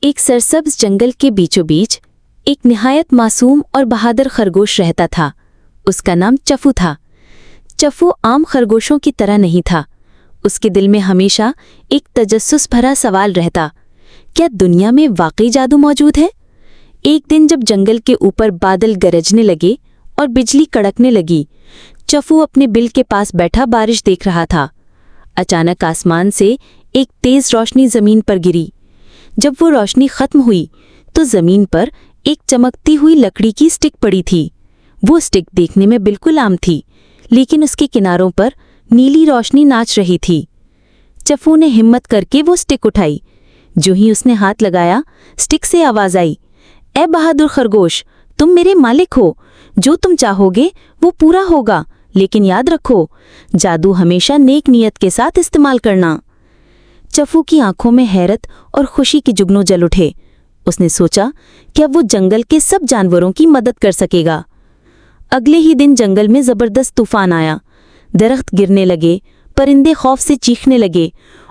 एक सरसब्ज जंगल के बीचों बीच एक निहायत मासूम और बहादुर खरगोश रहता था। उसका नाम चफू था। चफू आम खरगोशों की तरह नहीं था। उसके दिल में हमेशा एक तजस्सुस भरा सवाल रहता, क्या दुनिया में वाकई जादू मौजूद है? एक दिन जब जंगल के ऊपर बादल गरजने लगे और बिजली कड़कने लगी, चफू अपने बिल के पास बैठा बारिश देख रहा था। अचानक आसमान से एक तेज रोशनी जमीन पर गिरी। जब वो रोशनी खत्म हुई तो जमीन पर एक चमकती हुई लकड़ी की स्टिक पड़ी थी। वो स्टिक देखने में बिल्कुल आम थी, लेकिन उसके किनारों पर नीली रोशनी नाच रही थी। चफू ने हिम्मत करके वो स्टिक उठाई। जो ही उसने हाथ लगाया, स्टिक से आवाज आई, ए बहादुर खरगोश, तुम मेरे मालिक हो। जो तुम चाहोगे वो पूरा होगा, लेकिन याद रखो, जादू हमेशा नेक नियत के साथ इस्तेमाल करना। चफू की आंखों में हैरत और खुशी के जुगनू जल उठे। उसने सोचा कि अब वो जंगल के सब जानवरों की मदद कर सकेगा। अगले ही दिन जंगल में जबरदस्त तूफान आया। दरख्त गिरने लगे, परिंदे खौफ से चीखने लगे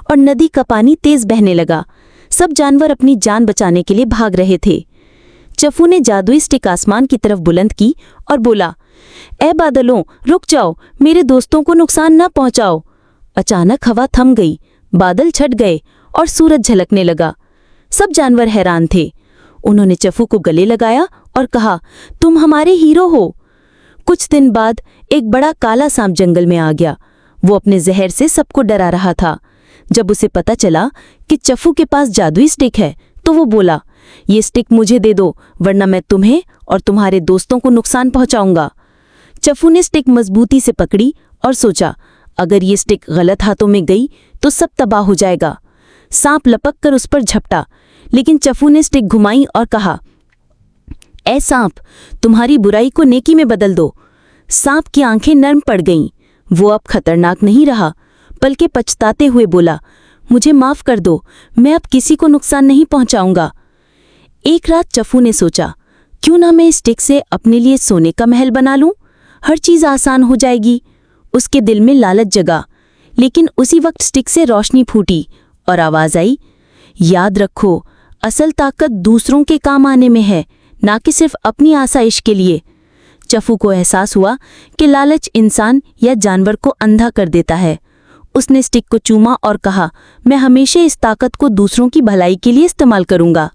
और नदी का पानी तेज बहने लगा। सब जानवर अपनी जान बचाने के लिए भाग रहे थे। चफू ने जादुई स्टिक आसमान की तरफ बुलंद की और बोला, ए बादलों, रुक जाओ, मेरे दोस्तों को नुकसान न पहुंचाओ। अचानक हवा थम गई, बादल छट गए और सूरज झलकने लगा। सब जानवर हैरान थे। उन्होंने चफू को गले लगाया और कहा, तुम हमारे हीरो हो। कुछ दिन बाद एक बड़ा काला सांप जंगल में आ गया। वो अपने जहर से सबको डरा रहा था। जब उसे पता चला कि चफू के पास जादुई स्टिक है, तो वो बोला, ये स्टिक मुझे दे दो, वरना मैं तुम्हें और तुम्हारे दोस्तों को नुकसान पहुंचाऊंगा। चफू ने स्टिक मजबूती से पकड़ी और सोचा, अगर ये स्टिक गलत हाथों में गई तो सब तबाह हो जाएगा। सांप लपक कर उस पर झपटा, लेकिन चफू ने स्टिक घुमाई और कहा, ए सांप, तुम्हारी बुराई को नेकी में बदल दो। सांप की आंखें नर्म पड़ गईं। वो अब खतरनाक नहीं रहा, बल्कि पछताते हुए बोला, मुझे माफ कर दो, मैं अब किसी को नुकसान नहीं पहुंचाऊंगा। एक रात चफू ने सोचा, क्यों ना मैं स्टिक से अपने लिए सोने का महल बना लूं? हर चीज आसान हो जाएगी। उसके दिल में लालच जगा, लेकिन उसी वक्त स्टिक से रोशनी फूटी और आवाज आई, याद रखो, असल ताकत दूसरों के काम आने में है, ना कि सिर्फ अपनी आसाइश के लिए। चफू को एहसास हुआ कि लालच इंसान या जानवर को अंधा कर देता है। उसने स्टिक को चूमा और कहा, मैं हमेशा इस ताकत को दूसरों की भलाई के लिए इस्तेमाल करूंगा।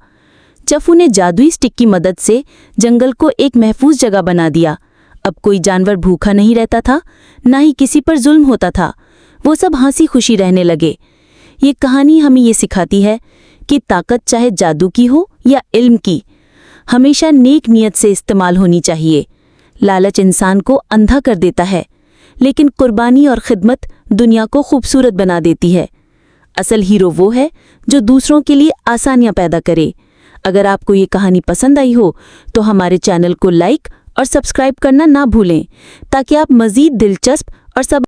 चफू ने जादुई स्टिक की मदद से जंगल को एक महफूज जगह बना दिया। अब कोई जानवर भूखा नहीं रहता था, ना ही किसी पर जुल्म होता था। वो सब हंसी खुशी रहने लगे। ये कहानी हमें ये सिखाती है कि ताकत चाहे जादू की हो या इल्म की, हमेशा नेक नियत से इस्तेमाल होनी चाहिए। लालच इंसान को अंधा कर देता है, लेकिन कुर्बानी और खिदमत दुनिया को खूबसूरत बना देती है। असल हीरो वो है जो दूसरों के लिए आसानियां पैदा करे। अगर आपको ये कहानी पसंद आई हो तो हमारे चैनल को लाइक और सब्सक्राइब करना ना भूलें, ताकि आप मज़ीद दिलचस्प और सब